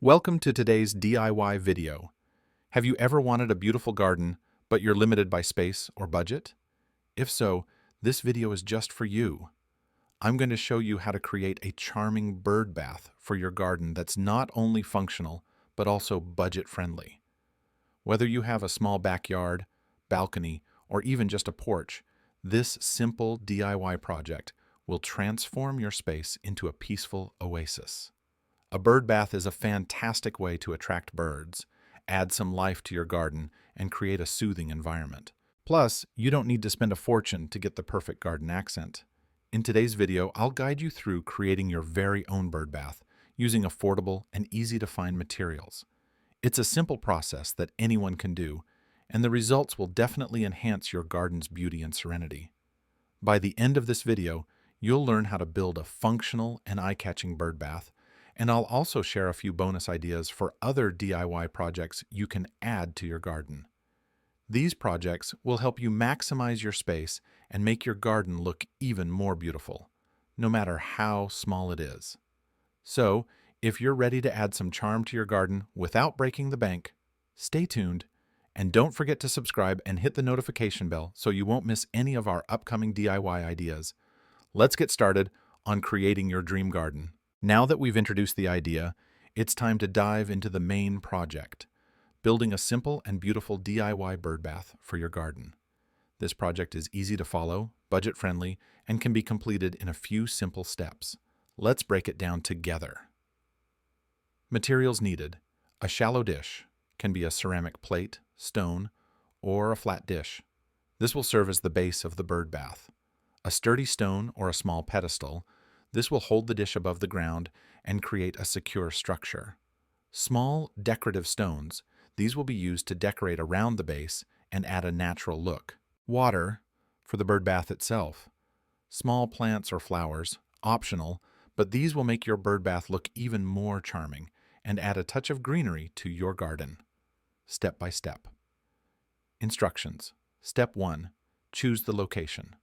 Welcome to today's DIY video. Have you ever wanted a beautiful garden, but you're limited by space or budget? If so, this video is just for you. I'm going to show you how to create a charming bird bath for your garden that's not only functional, but also budget-friendly. Whether you have a small backyard, balcony, or even just a porch, this simple DIY project will transform your space into a peaceful oasis. A bird bath is a fantastic way to attract birds, add some life to your garden, and create a soothing environment. Plus, you don't need to spend a fortune to get the perfect garden accent. In today's video, I'll guide you through creating your very own bird bath using affordable and easy-to-find materials. It's a simple process that anyone can do, and the results will definitely enhance your garden's beauty and serenity. By the end of this video, you'll learn how to build a functional and eye-catching bird bath, and I'll also share a few bonus ideas for other DIY projects you can add to your garden. These projects will help you maximize your space and make your garden look even more beautiful, no matter how small it is. So, if you're ready to add some charm to your garden without breaking the bank, stay tuned, and don't forget to subscribe and hit the notification bell so you won't miss any of our upcoming DIY ideas. Let's get started on creating your dream garden. Now that we've introduced the idea, it's time to dive into the main project, building a simple and beautiful DIY bird bath for your garden. This project is easy to follow, budget-friendly, and can be completed in a few simple steps. Let's break it down together. Materials needed: a shallow dish, can be a ceramic plate, stone, or a flat dish. This will serve as the base of the bird bath. A sturdy stone or a small pedestal. This will hold the dish above the ground and create a secure structure. Small, decorative stones. These will be used to decorate around the base and add a natural look. Water for the bird bath itself. Small plants or flowers, optional, but these will make your bird bath look even more charming and add a touch of greenery to your garden. Step by step. Instructions. Step 1. Choose the location.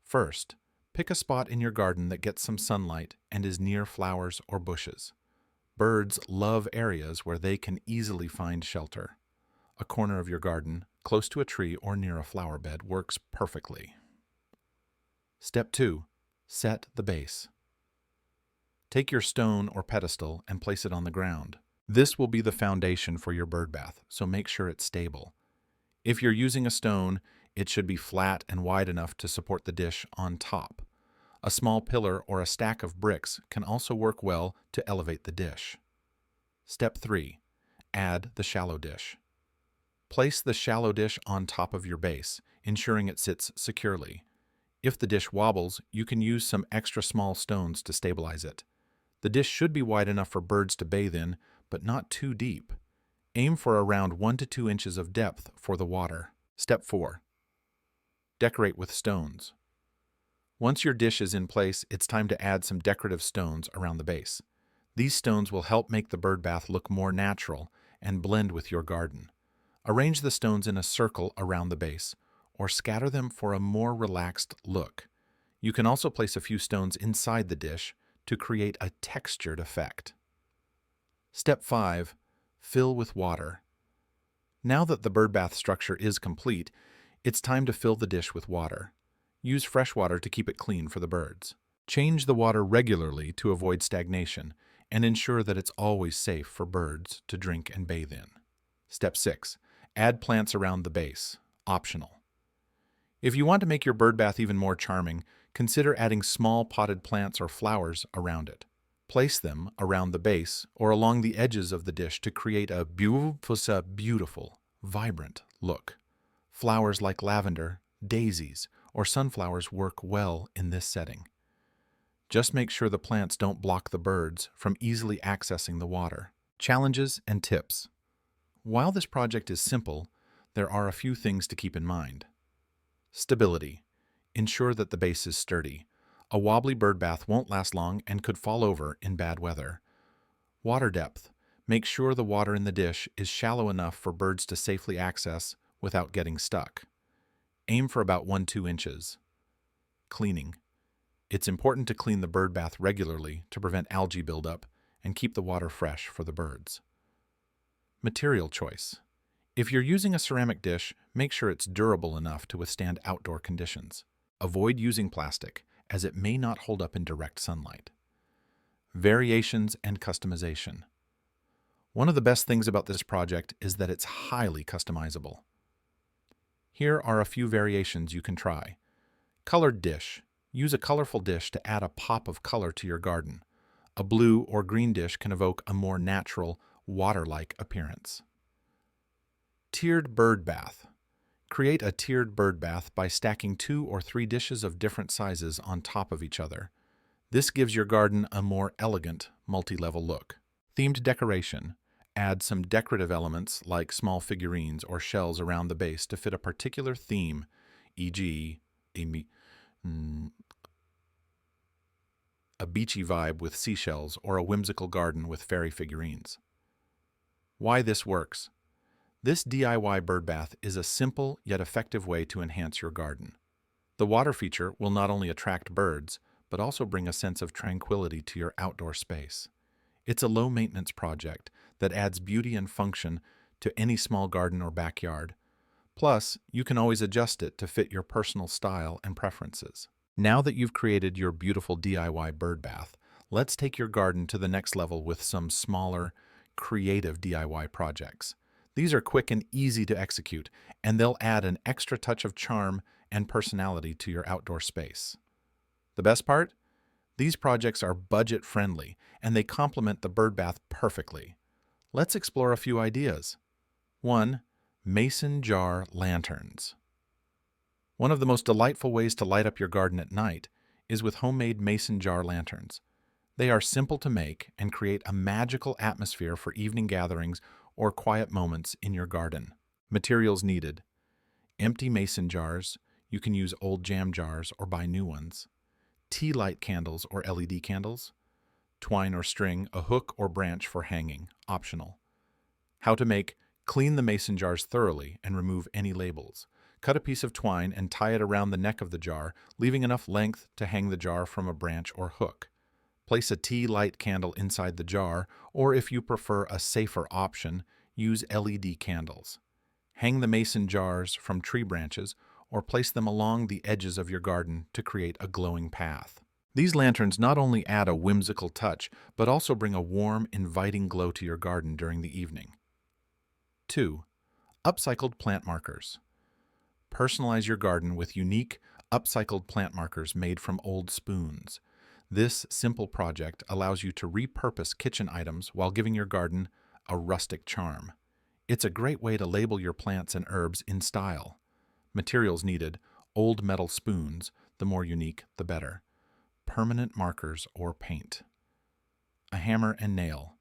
First, pick a spot in your garden that gets some sunlight and is near flowers or bushes. Birds love areas where they can easily find shelter. A corner of your garden, close to a tree or near a flower bed, works perfectly. Step 2. Set the base. Take your stone or pedestal and place it on the ground. This will be the foundation for your bird bath, so make sure it's stable. If you're using a stone, it should be flat and wide enough to support the dish on top. A small pillar or a stack of bricks can also work well to elevate the dish. Step 3. Add the shallow dish. Place the shallow dish on top of your base, ensuring it sits securely. If the dish wobbles, you can use some extra small stones to stabilize it. The dish should be wide enough for birds to bathe in, but not too deep. Aim for around 1 to 2 inches of depth for the water. Step 4. Decorate with stones. Once your dish is in place, it's time to add some decorative stones around the base. These stones will help make the bird bath look more natural and blend with your garden. Arrange the stones in a circle around the base, or scatter them for a more relaxed look. You can also place a few stones inside the dish to create a textured effect. Step 5. Fill with water. Now that the bird bath structure is complete, it's time to fill the dish with water. Use fresh water to keep it clean for the birds. Change the water regularly to avoid stagnation and ensure that it's always safe for birds to drink and bathe in. Step 6. Add plants around the base. Optional. If you want to make your bird bath even more charming, consider adding small potted plants or flowers around it. Place them around the base or along the edges of the dish to create a beautiful, vibrant look. Flowers like lavender, daisies, or sunflowers work well in this setting. Just make sure the plants don't block the birds from easily accessing the water. Challenges and tips. While this project is simple, there are a few things to keep in mind. Stability. Ensure that the base is sturdy. A wobbly bird bath won't last long and could fall over in bad weather. Water depth. Make sure the water in the dish is shallow enough for birds to safely access without getting stuck. Aim for about 1–2 inches. Cleaning. It's important to clean the bird bath regularly to prevent algae buildup and keep the water fresh for the birds. Material choice. If you're using a ceramic dish, make sure it's durable enough to withstand outdoor conditions. Avoid using plastic, as it may not hold up in direct sunlight. Variations and customization. One of the best things about this project is that it's highly customizable. Here are a few variations you can try. Colored dish. Use a colorful dish to add a pop of color to your garden. A blue or green dish can evoke a more natural, water-like appearance. Tiered bird bath. Create a tiered bird bath by stacking 2 or 3 dishes of different sizes on top of each other. This gives your garden a more elegant, multi-level look. Themed decoration. Add some decorative elements like small figurines or shells around the base to fit a particular theme, e.g., a beachy vibe with seashells or a whimsical garden with fairy figurines. Why this works. This DIY bird bath is a simple yet effective way to enhance your garden. The water feature will not only attract birds, but also bring a sense of tranquility to your outdoor space. It's a low-maintenance project that adds beauty and function to any small garden or backyard. Plus, you can always adjust it to fit your personal style and preferences. Now that you've created your beautiful DIY bird bath, let's take your garden to the next level with some smaller, creative DIY projects. These are quick and easy to execute, and they'll add an extra touch of charm and personality to your outdoor space. The best part? These projects are budget-friendly, and they complement the bird bath perfectly. Let's explore a few ideas. 1. Mason jar lanterns. One of the most delightful ways to light up your garden at night is with homemade mason jar lanterns. They are simple to make and create a magical atmosphere for evening gatherings or quiet moments in your garden. Materials needed. Empty mason jars. You can use old jam jars or buy new ones. Tea light candles or LED candles. Twine or string, a hook or branch for hanging, optional. How to make. Clean the mason jars thoroughly and remove any labels. Cut a piece of twine and tie it around the neck of the jar, leaving enough length to hang the jar from a branch or hook. Place a tea light candle inside the jar, or if you prefer a safer option, use LED candles. Hang the mason jars from tree branches or place them along the edges of your garden to create a glowing path. These lanterns not only add a whimsical touch, but also bring a warm, inviting glow to your garden during the evening. 2. Upcycled plant markers. Personalize your garden with unique, upcycled plant markers made from old spoons. This simple project allows you to repurpose kitchen items while giving your garden a rustic charm. It's a great way to label your plants and herbs in style. Materials needed: old metal spoons, the more unique, the better. Permanent markers or paint. A hammer and nail.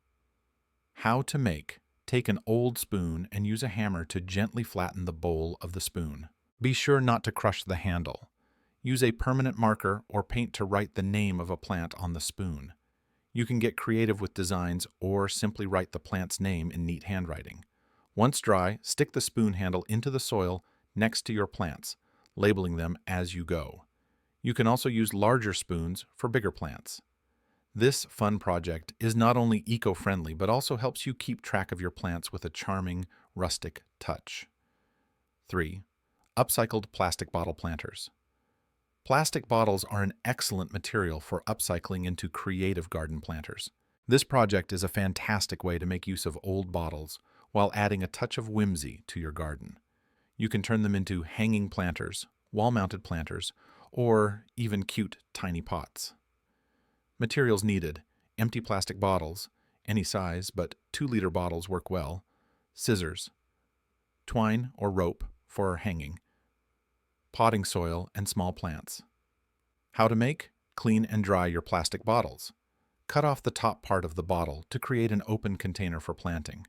How to make. Take an old spoon and use a hammer to gently flatten the bowl of the spoon. Be sure not to crush the handle. Use a permanent marker or paint to write the name of a plant on the spoon. You can get creative with designs or simply write the plant's name in neat handwriting. Once dry, stick the spoon handle into the soil next to your plants, labeling them as you go. You can also use larger spoons for bigger plants. This fun project is not only eco-friendly, but also helps you keep track of your plants with a charming, rustic touch. 3. Upcycled plastic bottle planters. Plastic bottles are an excellent material for upcycling into creative garden planters. This project is a fantastic way to make use of old bottles while adding a touch of whimsy to your garden. You can turn them into hanging planters, wall-mounted planters, or even cute tiny pots. Materials needed: empty plastic bottles, any size, but 2-liter bottles work well. Scissors. Twine or rope for hanging. Potting soil and small plants. How to make? Clean and dry your plastic bottles. Cut off the top part of the bottle to create an open container for planting.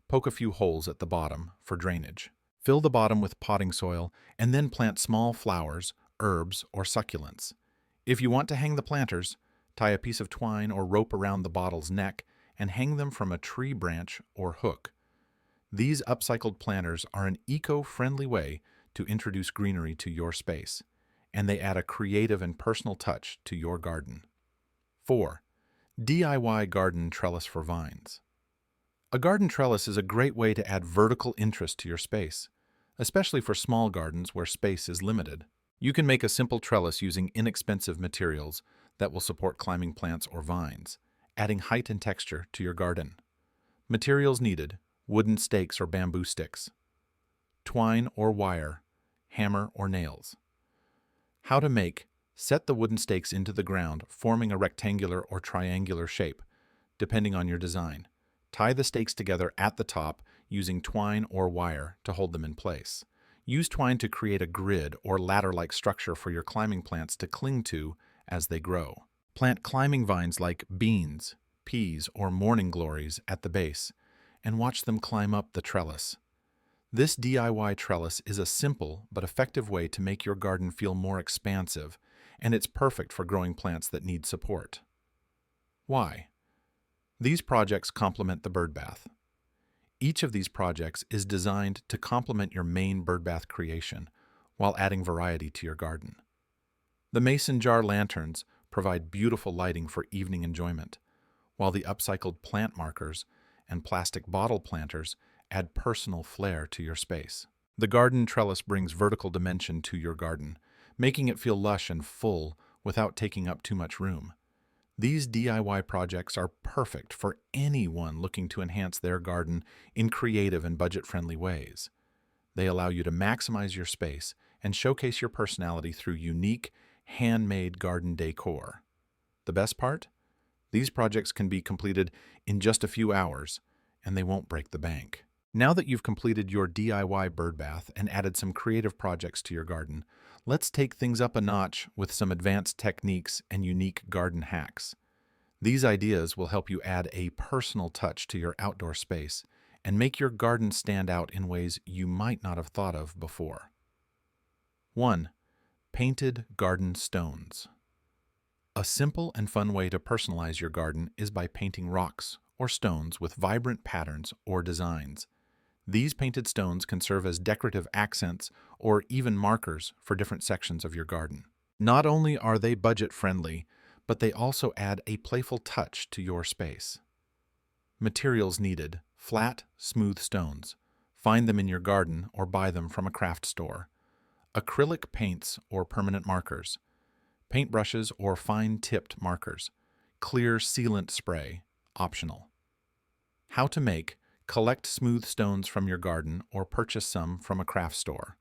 Poke a few holes at the bottom for drainage. Fill the bottom with potting soil and then plant small flowers, herbs, or succulents. If you want to hang the planters, tie a piece of twine or rope around the bottle's neck and hang them from a tree branch or hook. These upcycled planters are an eco-friendly way to introduce greenery to your space, and they add a creative and personal touch to your garden. 4. DIY garden trellis for vines. A garden trellis is a great way to add vertical interest to your space, especially for small gardens where space is limited. You can make a simple trellis using inexpensive materials that will support climbing plants or vines, adding height and texture to your garden. Materials needed: wooden stakes or bamboo sticks, twine or wire, hammer or nails. How to make: set the wooden stakes into the ground, forming a rectangular or triangular shape, depending on your design. Tie the stakes together at the top using twine or wire to hold them in place. Use twine to create a grid or ladder-like structure for your climbing plants to cling to as they grow. Plant climbing vines like beans, peas, or morning glories at the base, and watch them climb up the trellis. This DIY trellis is a simple but effective way to make your garden feel more expansive, and it's perfect for growing plants that need support. Why? These projects complement the bird bath. Each of these projects is designed to complement your main bird bath creation while adding variety to your garden. The mason jar lanterns provide beautiful lighting for evening enjoyment, while the upcycled plant markers and plastic bottle planters add personal flair to your space. The garden trellis brings vertical dimension to your garden, making it feel lush and full without taking up too much room. These DIY projects are perfect for anyone looking to enhance their garden in creative and budget-friendly ways. They allow you to maximize your space and showcase your personality through unique, handmade garden decor. The best part? These projects can be completed in just a few hours, and they won't break the bank. Now that you've completed your DIY bird bath and added some creative projects to your garden, let's take things up a notch with some advanced techniques and unique garden hacks. These ideas will help you add a personal touch to your outdoor space and make your garden stand out in ways you might not have thought of before. 1. Painted garden stones. A simple and fun way to personalize your garden is by painting rocks or stones with vibrant patterns or designs. These painted stones can serve as decorative accents or even markers for different sections of your garden. Not only are they budget-friendly, but they also add a playful touch to your space. Materials needed: flat, smooth stones. Find them in your garden or buy them from a craft store. Acrylic paints or permanent markers. Paintbrushes or fine-tipped markers. Clear sealant spray, optional. How to make: collect smooth stones from your garden or purchase some from a craft store.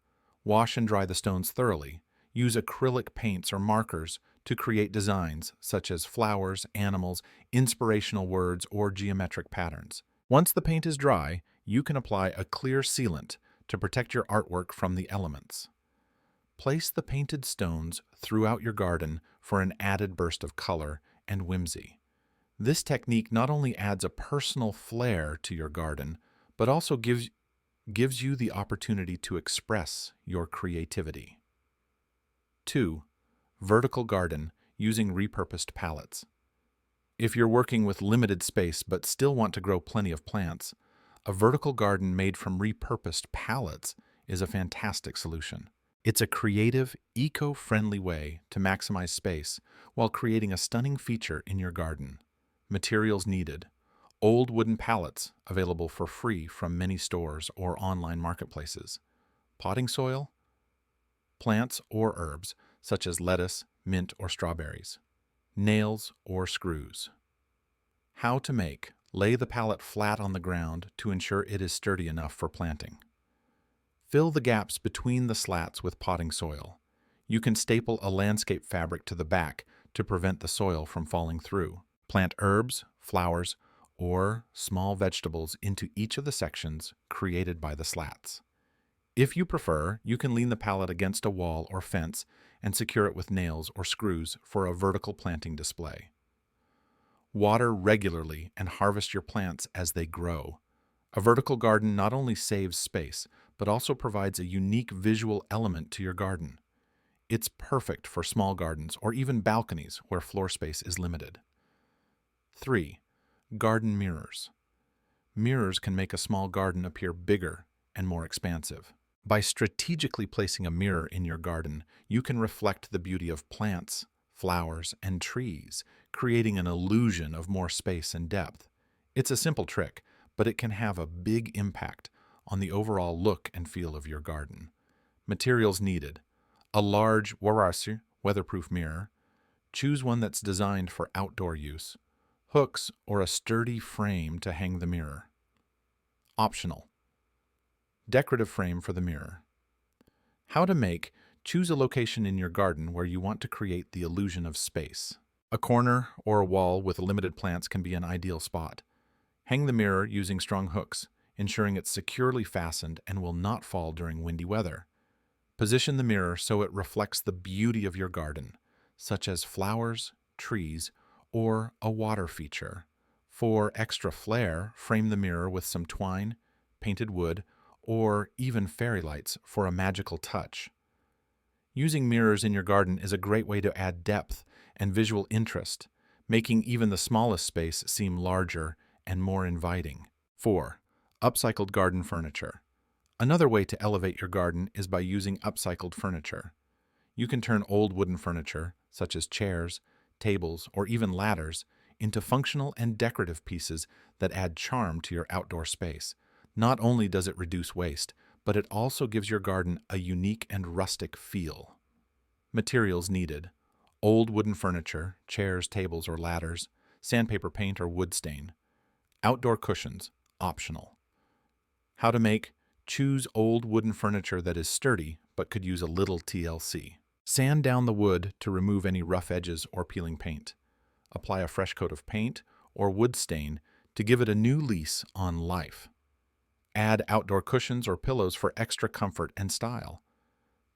Wash and dry the stones thoroughly. Use acrylic paints or markers to create designs such as flowers, animals, inspirational words, or geometric patterns. Once the paint is dry, you can apply a clear sealant to protect your artwork from the elements. Place the painted stones throughout your garden for an added burst of color and whimsy. This technique not only adds a personal flair to your garden, but also gives you the opportunity to express your creativity. 2. Vertical garden using repurposed pallets. If you're working with limited space but still want to grow plenty of plants, a vertical garden made from repurposed pallets is a fantastic solution. It's a creative, eco-friendly way to maximize space while creating a stunning feature in your garden. Materials needed: old wooden pallets available for free from many stores or online marketplaces. Potting soil, plants or herbs such as lettuce, mint, or strawberries. Nails or screws. How to make: lay the pallet flat on the ground to ensure it is sturdy enough for planting. Fill the gaps between the slats with potting soil. You can staple a landscape fabric to the back to prevent the soil from falling through. Plant herbs, flowers, or small vegetables into each of the sections created by the slats. If you prefer, you can lean the pallet against a wall or fence and secure it with nails or screws for a vertical planting display. Water regularly and harvest your plants as they grow. A vertical garden not only saves space, but also provides a unique visual element to your garden. It's perfect for small gardens or even balconies where floor space is limited. 3. Garden mirrors. Mirrors can make a small garden appear bigger and more expansive. By strategically placing a mirror in your garden, you can reflect the beauty of plants, flowers, and trees, creating an illusion of more space and depth. It's a simple trick, but it can have a big impact on the overall look and feel of your garden. Materials needed: a large weatherproof mirror. Choose one that's designed for outdoor use. Hooks or a sturdy frame to hang the mirror. Optional: decorative frame for the mirror. How to make: choose a location in your garden where you want to create the illusion of space. A corner or a wall with limited plants can be an ideal spot. Hang the mirror using strong hooks, ensuring it's securely fastened and will not fall during windy weather. Position the mirror so it reflects the beauty of your garden, such as flowers, trees, or a water feature. For extra flair, frame the mirror with some twine, painted wood, or even fairy lights for a magical touch. Using mirrors in your garden is a great way to add depth and visual interest, making even the smallest space seem larger and more inviting. 4. Upcycled garden furniture. Another way to elevate your garden is by using upcycled furniture. You can turn old wooden furniture, such as chairs, tables, or even ladders, into functional and decorative pieces that add charm to your outdoor space. Not only does it reduce waste, but it also gives your garden a unique and rustic feel. Materials needed: old wooden furniture, chairs, tables, or ladders, sandpaper paint or wood stain. Outdoor cushions, optional. How to make: choose old wooden furniture that is sturdy but could use a little TLC. Sand down the wood to remove any rough edges or peeling paint. Apply a fresh coat of paint or wood stain to give it a new lease on life. Add outdoor cushions or pillows for extra comfort and style.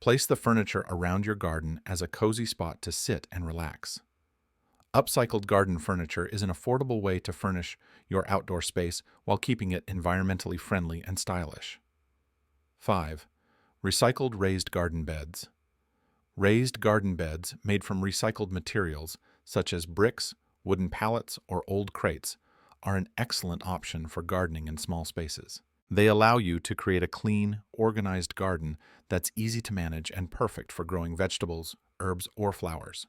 Place the furniture around your garden as a cozy spot to sit and relax. Upcycled garden furniture is an affordable way to furnish your outdoor space while keeping it environmentally friendly and stylish. 5. Recycled raised garden beds. Raised garden beds made from recycled materials, such as bricks, wooden pallets, or old crates, are an excellent option for gardening in small spaces. They allow you to create a clean, organized garden that's easy to manage and perfect for growing vegetables, herbs, or flowers.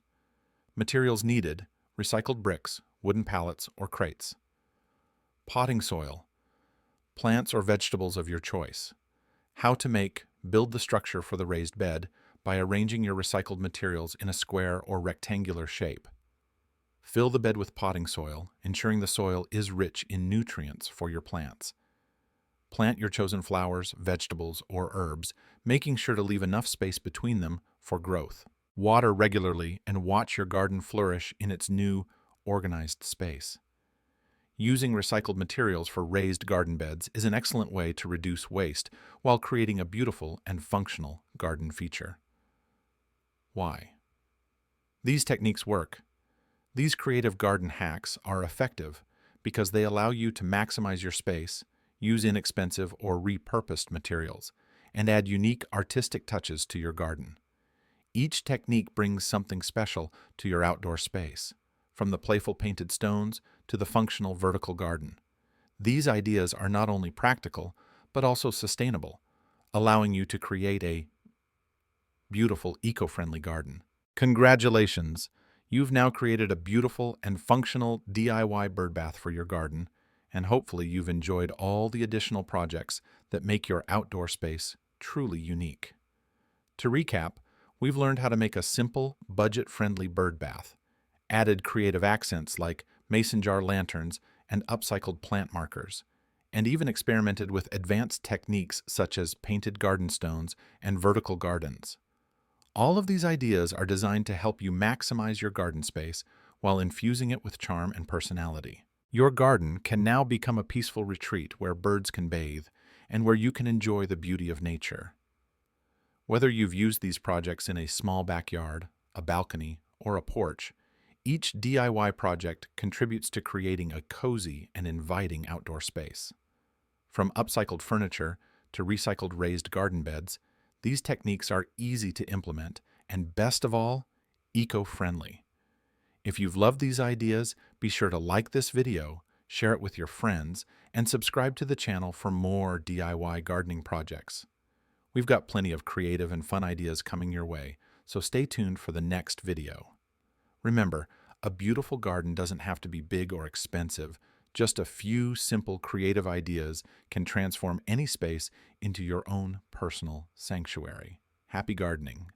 Materials needed: recycled bricks, wooden pallets, or crates. Potting soil: plants or vegetables of your choice. How to make: build the structure for the raised bed by arranging your recycled materials in a square or rectangular shape. Fill the bed with potting soil, ensuring the soil is rich in nutrients for your plants. Plant your chosen flowers, vegetables, or herbs, making sure to leave enough space between them for growth. Water regularly and watch your garden flourish in its new, organized space. Using recycled materials for raised garden beds is an excellent way to reduce waste while creating a beautiful and functional garden feature. Why? These techniques work. These creative garden hacks are effective because they allow you to maximize your space, use inexpensive or repurposed materials, and add unique artistic touches to your garden. Each technique brings something special to your outdoor space, from the playful painted stones to the functional vertical garden. These ideas are not only practical, but also sustainable, allowing you to create a beautiful, eco-friendly garden. Congratulations! You've now created a beautiful and functional DIY birdbath for your garden, and hopefully you've enjoyed all the additional projects that make your outdoor space truly unique. To recap, we've learned how to make a simple, budget-friendly birdbath, added creative accents like mason jar lanterns and upcycled plant markers, and even experimented with advanced techniques such as painted garden stones and vertical gardens. All of these ideas are designed to help you maximize your garden space while infusing it with charm and personality. Your garden can now become a peaceful retreat where birds can bathe and where you can enjoy the beauty of nature. Whether you've used these projects in a small backyard, a balcony, or a porch, each DIY project contributes to creating a cozy and inviting outdoor space. From upcycled furniture to recycled raised garden beds, these techniques are easy to implement and, best of all, eco-friendly. If you've loved these ideas, be sure to like this video, share it with your friends, and subscribe to the channel for more DIY gardening projects. We've got plenty of creative and fun ideas coming your way, so stay tuned for the next video. Remember, a beautiful garden doesn't have to be big or expensive. Just a few simple creative ideas can transform any space into your own personal sanctuary. Happy gardening!